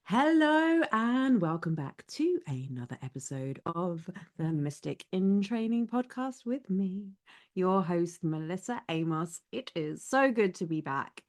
Hello and welcome back to another episode of the Mystic in Training podcast with me, your host, Melissa Amos. It is so good to be back.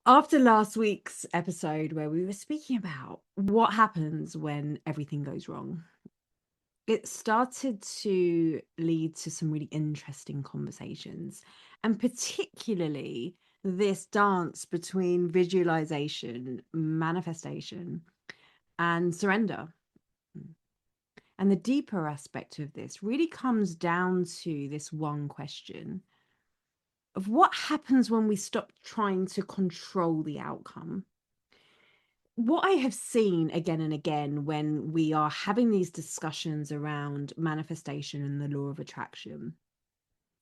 After last week's episode, where we were speaking about what happens when everything goes wrong, it started to lead to some really interesting conversations, and particularly this dance between visualization, manifestation, and surrender. And the deeper aspect of this really comes down to this one question of what happens when we stop trying to control the outcome. What I have seen again and again when we are having these discussions around manifestation and the law of attraction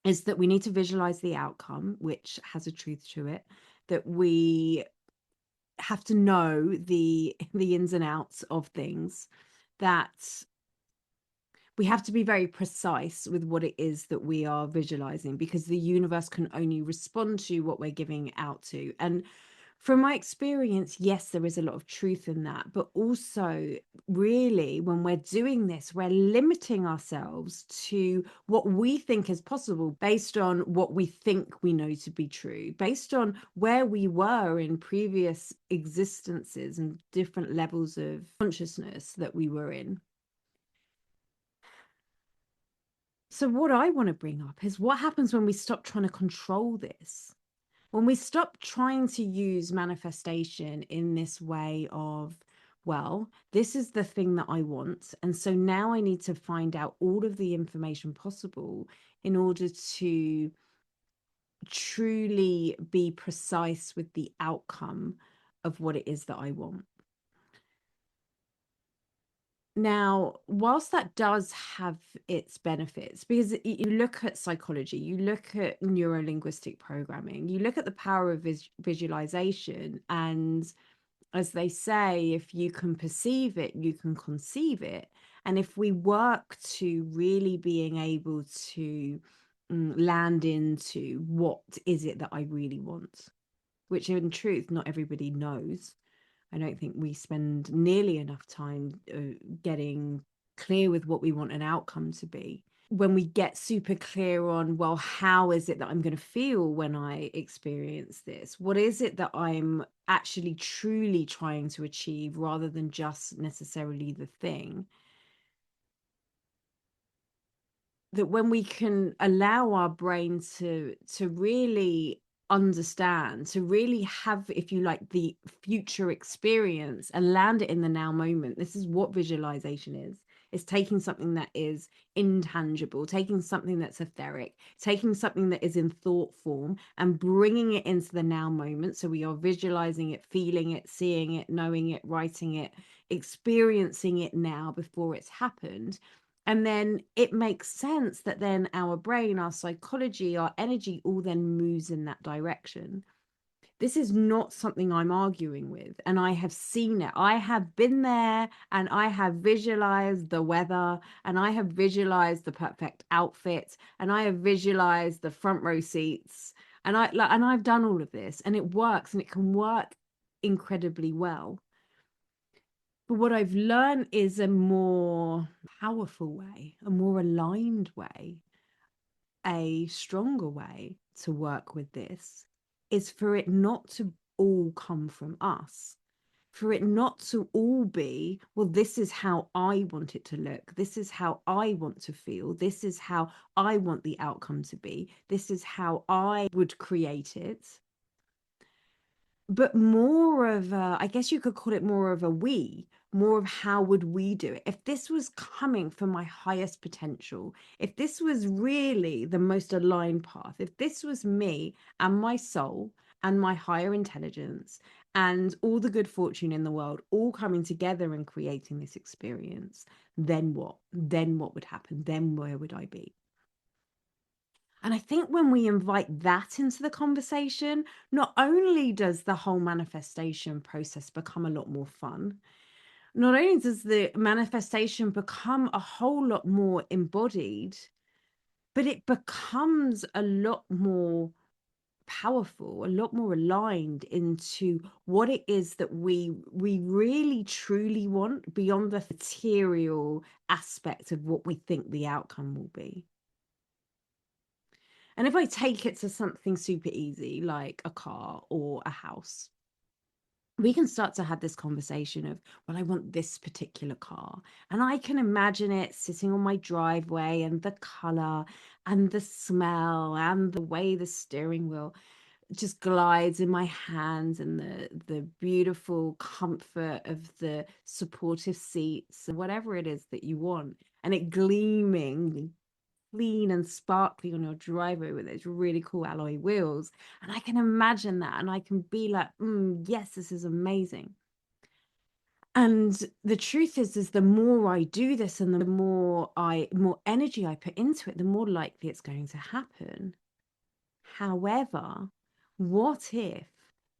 is that we need to visualize the outcome, which has a truth to it, that we have to know the ins and outs of things, that we have to be very precise with what it is that we are visualizing, because the universe can only respond to what we're giving out to. And from my experience, yes, there is a lot of truth in that, but also really when we're doing this, we're limiting ourselves to what we think is possible based on what we think we know to be true, based on where we were in previous existences and different levels of consciousness that we were in. So what I want to bring up is what happens when we stop trying to control this, when we stop trying to use manifestation in this way of, well, this is the thing that I want, and so now I need to find out all of the information possible in order to truly be precise with the outcome of what it is that I want. Now, whilst that does have its benefits, because you look at psychology, you look at neuro-linguistic programming, you look at the power of visualization, and as they say, if you can perceive it, you can conceive it. And if we work to really being able to land into what is it that I really want, which in truth, not everybody knows. I don't think we spend nearly enough time getting clear with what we want an outcome to be. When we get super clear on, well, how is it that I'm going to feel when I experience this? What is it that I'm actually truly trying to achieve rather than just necessarily the thing? That when we can allow our brain to really understand, to really have, if you like, the future experience and land it in the now moment. This is what visualization is. It's taking something that is intangible, taking something that's etheric, taking something that is in thought form and bringing it into the now moment. So we are visualizing it, feeling it, seeing it, knowing it, writing it, experiencing it now before it's happened. And then it makes sense that then our brain, our psychology, our energy all then moves in that direction. This is not something I'm arguing with. And I have seen it. I have been there and I have visualized the weather and I have visualized the perfect outfit and I have visualized the front row seats. And I've done all of this, and it works, and it can work incredibly well. But what I've learned is a more powerful way, a more aligned way, a stronger way to work with this is for it not to all come from us, for it not to all be, well, this is how I want it to look. This is how I want to feel. This is how I want the outcome to be. This is how I would create it. But more of a, I guess you could call it more of a more of how would we do it? If this was coming from my highest potential, if this was really the most aligned path, if this was me and my soul and my higher intelligence and all the good fortune in the world all coming together and creating this experience, then what? Then what would happen? Then where would I be? And I think when we invite that into the conversation, not only does the whole manifestation process become a lot more fun, not only does the manifestation become a whole lot more embodied, but it becomes a lot more powerful, a lot more aligned into what it is that we really truly want beyond the material aspect of what we think the outcome will be. And if I take it to something super easy, like a car or a house, we can start to have this conversation of, well, I want this particular car. And I can imagine it sitting on my driveway, and the color and the smell and the way the steering wheel just glides in my hands, and the beautiful comfort of the supportive seats, and whatever it is that you want, and it gleaming clean and sparkly on your driveway with those really cool alloy wheels. And I can imagine that, and I can be like, yes, this is amazing. And the truth is the more I do this, and the more energy I put into it, the more likely it's going to happen. However, what if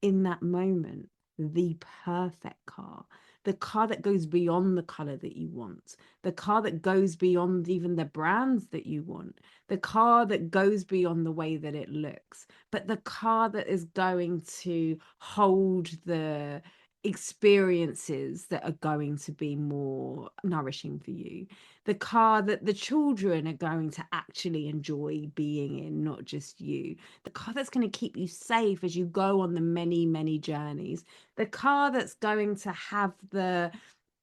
in that moment, the perfect car, the car that goes beyond the color that you want, the car that goes beyond even the brands that you want, the car that goes beyond the way that it looks, but the car that is going to hold the experiences that are going to be more nourishing for you, the car that the children are going to actually enjoy being in, not just you, the car that's going to keep you safe as you go on the many, many journeys, the car that's going to have the,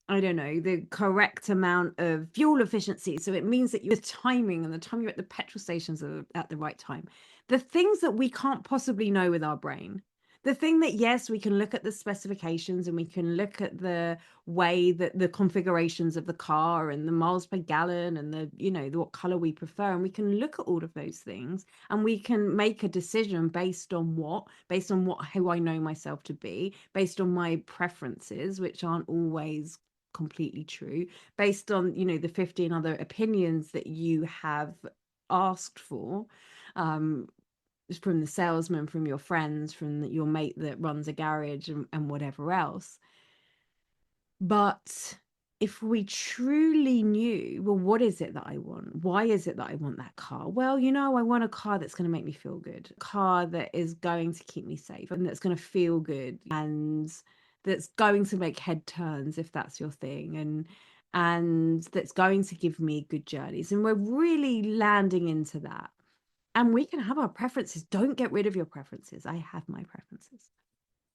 I don't know, the correct amount of fuel efficiency. So it means that the timing and the time you're at the petrol stations are at the right time. The things that we can't possibly know with our brain. The thing that, yes, we can look at the specifications, and we can look at the way that the configurations of the car and the miles per gallon and what color we prefer. And we can look at all of those things, and we can make a decision based on who I know myself to be, based on my preferences, which aren't always completely true, based on the 15 other opinions that you have asked for, from the salesman, from your friends, from your mate that runs a garage, and whatever else. But if we truly knew, well, what is it that I want? Why is it that I want that car? Well, I want a car that's going to make me feel good, a car that is going to keep me safe, and that's going to feel good, and that's going to make head turns, if that's your thing, and that's going to give me good journeys. And we're really landing into that. And we can have our preferences. Don't get rid of your preferences. I have my preferences.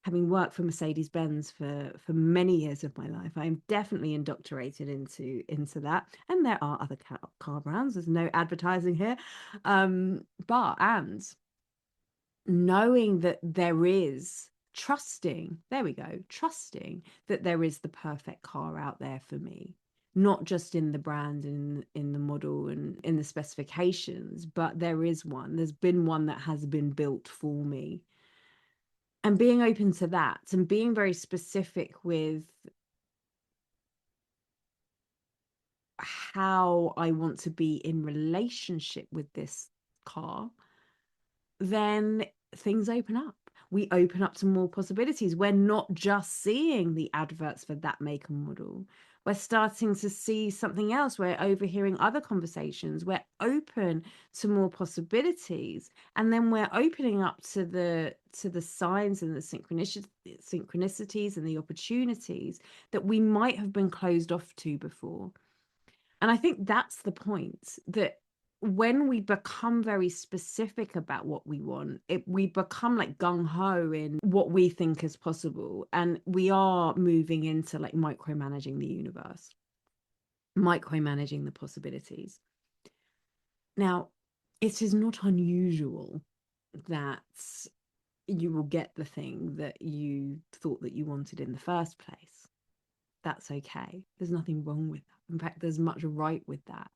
Having worked for Mercedes-Benz for many years of my life, I'm definitely indoctrinated into that. And there are other car brands. There's no advertising here. And knowing that there is, trusting that there is the perfect car out there for me, not just in the brand and in the model and in the specifications, but there's been one that has been built for me. And being open to that, and being very specific with how I want to be in relationship with this car, then things open up. We open up to more possibilities. We're not just seeing the adverts for that make and model. We're starting to see something else. We're overhearing other conversations. We're open to more possibilities. And then we're opening up to the signs and the synchronicities and the opportunities that we might have been closed off to before. And I think that's the point, that when we become very specific about what we want, we become like gung-ho in what we think is possible. And we are moving into like micromanaging the universe, micromanaging the possibilities. Now, it is not unusual that you will get the thing that you thought that you wanted in the first place. That's okay. There's nothing wrong with that. In fact, there's much right with that.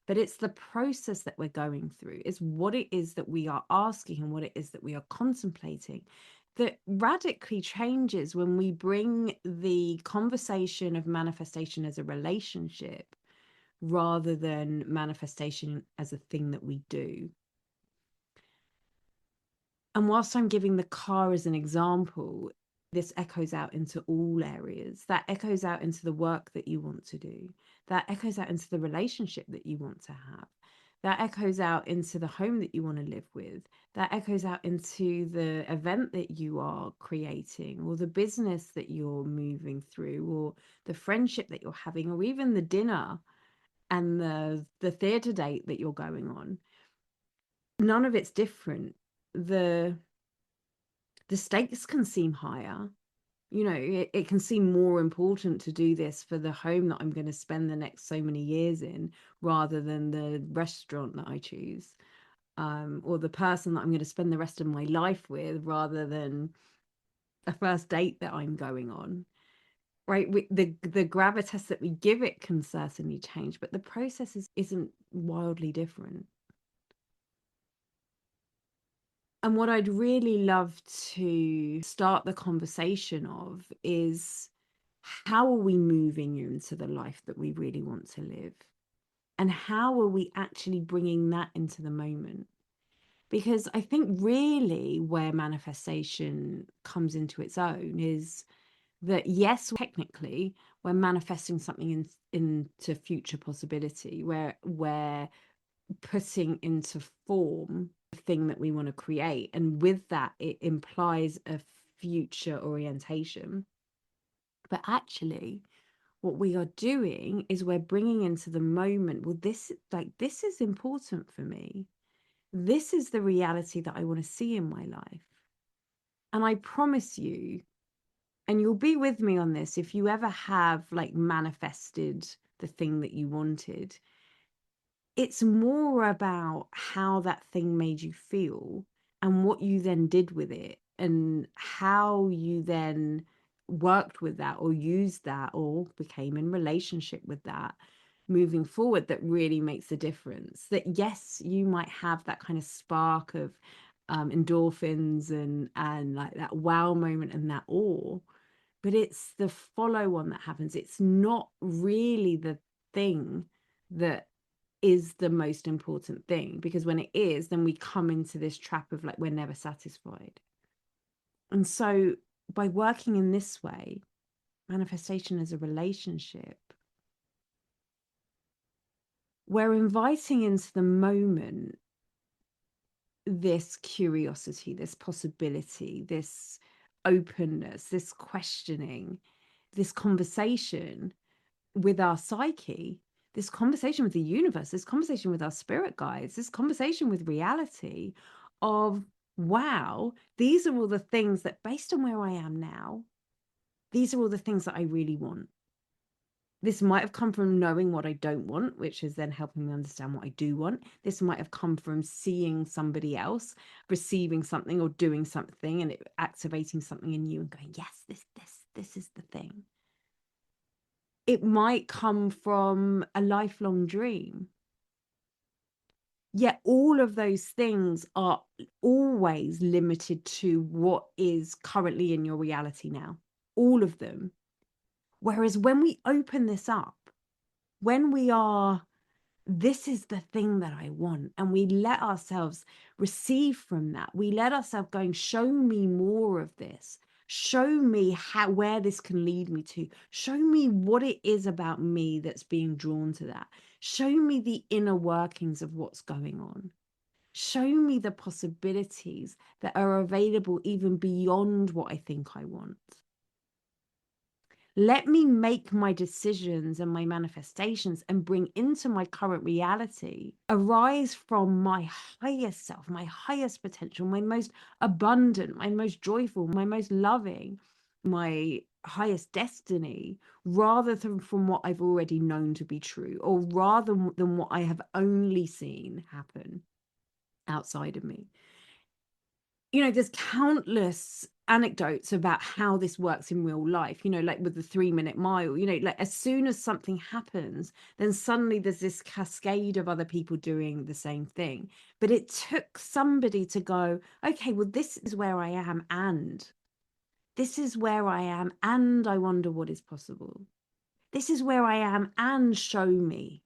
But it's the process that we're going through. It's what it is that we are asking and what it is that we are contemplating that radically changes when we bring the conversation of manifestation as a relationship rather than manifestation as a thing that we do. And whilst I'm giving the car as an example, this echoes out into all areas. That echoes out into the work that you want to do. That echoes out into the relationship that you want to have. that echoes out into the home that you want to live with, that echoes out into the event that you are creating, or the business that you're moving through, or the friendship that you're having, or even the dinner and the theater date that you're going on. None of it's different. The stakes can seem higher. It can seem more important to do this for the home that I'm going to spend the next so many years in, rather than the restaurant that I choose, or the person that I'm going to spend the rest of my life with, rather than a first date that I'm going on. Right? The gravitas that we give it can certainly change, but the process isn't wildly different. And what I'd really love to start the conversation of is, how are we moving into the life that we really want to live? And how are we actually bringing that into the moment? Because I think really where manifestation comes into its own is that, yes, technically, we're manifesting something into future possibility, where we're putting into form the thing that we want to create. And with that, it implies a future orientation. But actually, what we are doing is we're bringing into the moment, well, this is important for me. This is the reality that I want to see in my life. And I promise you, and you'll be with me on this, if you ever have like manifested the thing that you wanted, it's more about how that thing made you feel and what you then did with it, and how you then worked with that, or used that, or became in relationship with that moving forward, that really makes a difference. That yes, you might have that kind of spark of endorphins and like that wow moment and that awe, but it's the follow on that happens. It's not really the thing that is the most important thing, because when it is, then we come into this trap of like, we're never satisfied. And so by working in this way, manifestation is a relationship, we're inviting into the moment this curiosity, this possibility, this openness, this questioning, this conversation with our psyche, this conversation with the universe, this conversation with our spirit guides, this conversation with reality of, wow, these are all the things that, based on where I am now, these are all the things that I really want. This might have come from knowing what I don't want, which is then helping me understand what I do want. This might have come from seeing somebody else receiving something or doing something, and it activating something in you and going, yes, this is the thing. It might come from a lifelong dream. Yet all of those things are always limited to what is currently in your reality now. All of them. Whereas when we open this up, when we are, this is the thing that I want, and we let ourselves receive from that, we let ourselves going, show me more of this. Show me where this can lead me to. Show me what it is about me that's being drawn to that. Show me the inner workings of what's going on. Show me the possibilities that are available even beyond what I think I want. Let me make my decisions and my manifestations and bring into my current reality arise from my highest self, my highest potential, my most abundant, my most joyful, my most loving, my highest destiny, rather than from what I've already known to be true, or rather than what I have only seen happen outside of me. There's countless anecdotes about how this works in real life, like with the 3-minute mile, like as soon as something happens, then suddenly there's this cascade of other people doing the same thing. But it took somebody to go, okay, well, this is where I am, and this is where I am, and I wonder what is possible. This is where I am, and show me.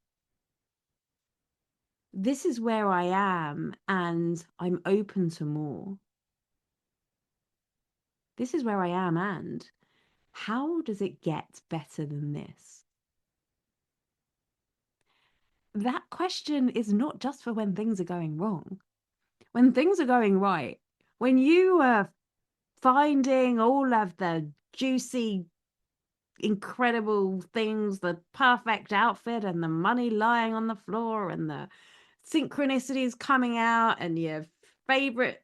This is where I am, and I'm open to more. This is where I am, and how does it get better than this? that question is not just for when things are going wrong. When things are going right, when you are finding all of the juicy, incredible things, the perfect outfit and the money lying on the floor and the synchronicities coming out and your favorite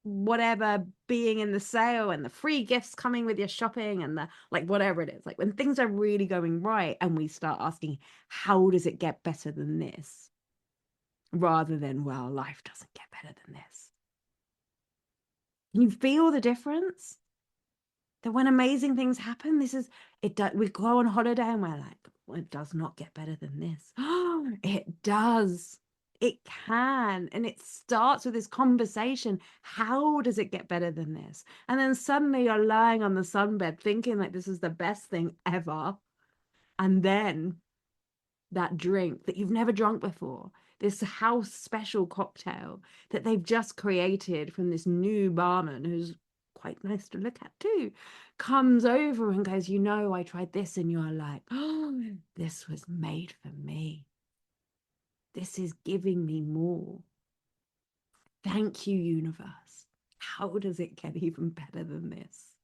whatever being in the sale and the free gifts coming with your shopping and the like whatever it is, like when things are really going right and we start asking, how does it get better than this, rather than, well, life doesn't get better than this. Can you feel the difference? That when amazing things happen, this is it. We go on holiday and we're like, well, it does not get better than this. Oh, it does. It can. And it starts with this conversation. How does it get better than this? And then suddenly you're lying on the sunbed thinking like this is the best thing ever. And then that drink that you've never drunk before, this house special cocktail that they've just created from this new barman who's quite nice to look at too, comes over and goes, you know, I tried this, and you're like, oh, this was made for me. This is giving me more. Thank you, universe. How does it get even better than this?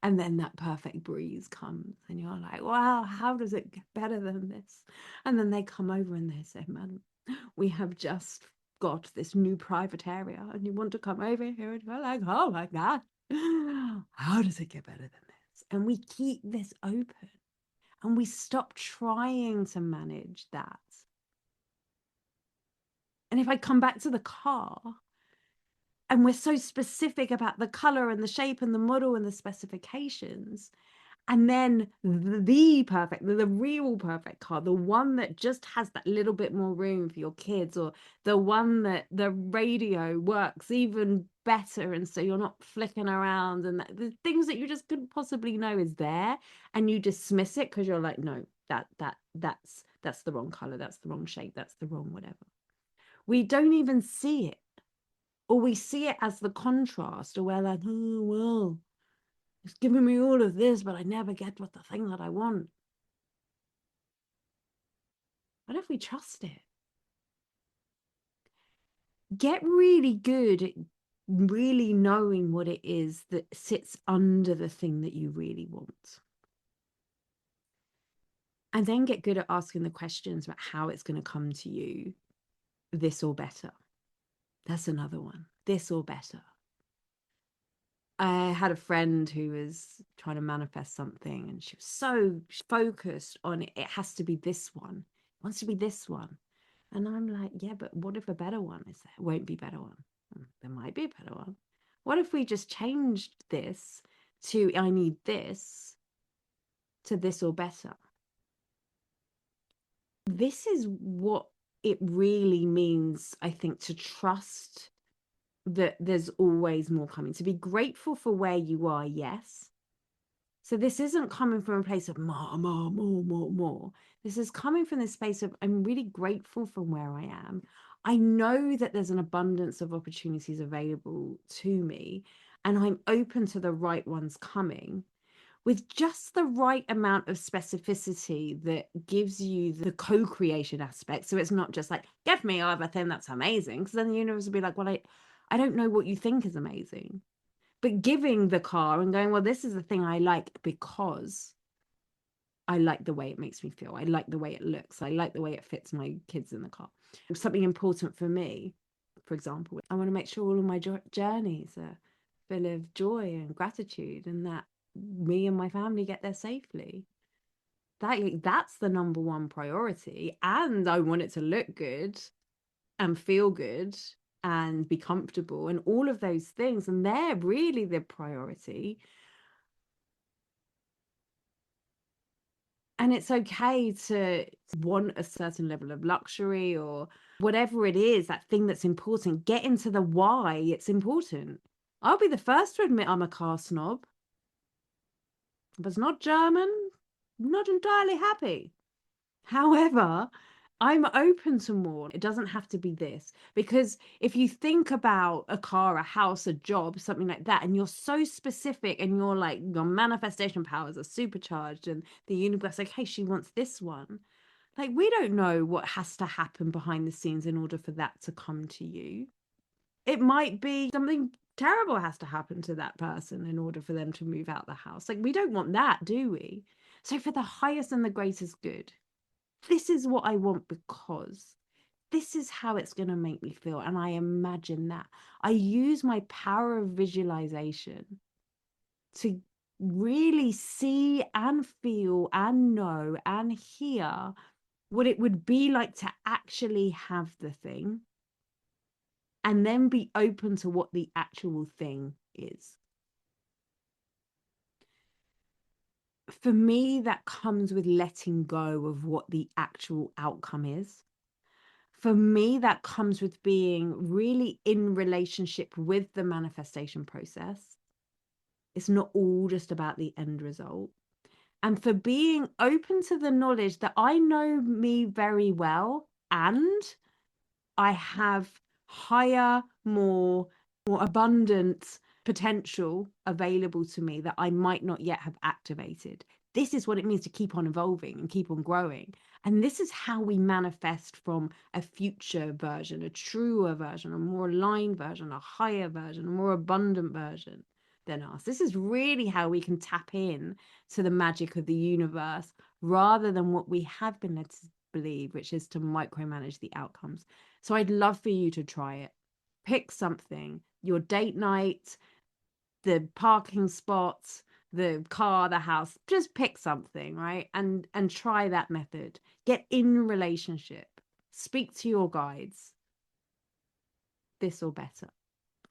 And then that perfect breeze comes and you're like, wow, how does it get better than this? And then they come over and they say, madam, we have just got this new private area and you want to come over here? And you're like, oh my God, how does it get better than this? And we keep this open and we stop trying to manage that. And if I come back to the car, and we're so specific about the color and the shape and the model and the specifications, and then the perfect, the real perfect car, the one that just has that little bit more room for your kids, or the one that the radio works even better, and so you're not flicking around, and the things that you just couldn't possibly know is there, and you dismiss it because you're like, no, that's the wrong color, that's the wrong shape, that's the wrong whatever. We don't even see it, or we see it as the contrast, or we're like, oh well, it's giving me all of this, but I never get what the thing that I want. What if we trust it? Get really good at really knowing what it is that sits under the thing that you really want. And then get good at asking the questions about how it's going to come to you. This or better. That's another one. This or better. I had a friend who was trying to manifest something and she was so focused on it. It has to be this one. It wants to be this one. And I'm like, yeah, but what if a better one is there? It won't be a better one. There might be a better one. What if we just changed this to I need this to this or better? This is what it really means, I think, to trust that there's always more coming, to be grateful for where you are. Yes. So this isn't coming from a place of more. This is coming from this space of I'm really grateful for where I am. I know that there's an abundance of opportunities available to me, and I'm open to the right ones coming with just the right amount of specificity that gives you the co-creation aspect. So it's not just like, give me everything that's amazing, because then the universe will be like, well, I don't know what you think is amazing. But giving the car and going, well, this is the thing I like because I like the way it makes me feel. I like the way it looks. I like the way it fits my kids in the car. Something important for me, for example, I want to make sure all of my journeys are full of joy and gratitude, and that me and my family get there safely. That's the number one priority. And I want it to look good and feel good and be comfortable and all of those things. And they're really the priority. And it's okay to want a certain level of luxury or whatever it is, that thing that's important. Get into the why it's important. I'll be the first to admit I'm a car snob. If it's not German, I'm not entirely happy. However, I'm open to more. It doesn't have to be this. Because if you think about a car, a house, a job, something like that, and you're so specific and you're like, your manifestation powers are supercharged and the universe, like, hey, she wants this one. Like, we don't know what has to happen behind the scenes in order for that to come to you. It might be something terrible has to happen to that person in order for them to move out the house. Like, we don't want that, do we? So, for the highest and the greatest good, this is what I want because this is how it's going to make me feel. And I imagine that. I use my power of visualization to really see and feel and know and hear what it would be like to actually have the thing, and then be open to what the actual thing is. For me, that comes with letting go of what the actual outcome is. For me, that comes with being really in relationship with the manifestation process. It's not all just about the end result. And for being open to the knowledge that I know me very well and I have higher, more abundant potential available to me that I might not yet have activated. This is what it means to keep on evolving and keep on growing. And this is how we manifest from a future version, a truer version, a more aligned version, a higher version, a more abundant version than us. This is really how we can tap in to the magic of the universe rather than what we have been led to believe, which is to micromanage the outcomes. So I'd love for you to try it. Pick something, your date night, the parking spots, the car, the house, just pick something, right? And try that method. Get in relationship. Speak to your guides. This or better.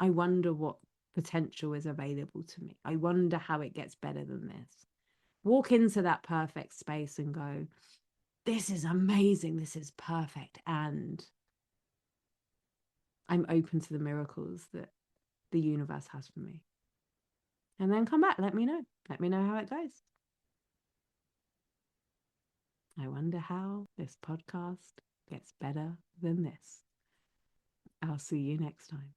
I wonder what potential is available to me. I wonder how it gets better than this. Walk into that perfect space and go, this is amazing. This is perfect. And I'm open to the miracles that the universe has for me. And then come back. Let me know. Let me know how it goes. I wonder how this podcast gets better than this. I'll see you next time.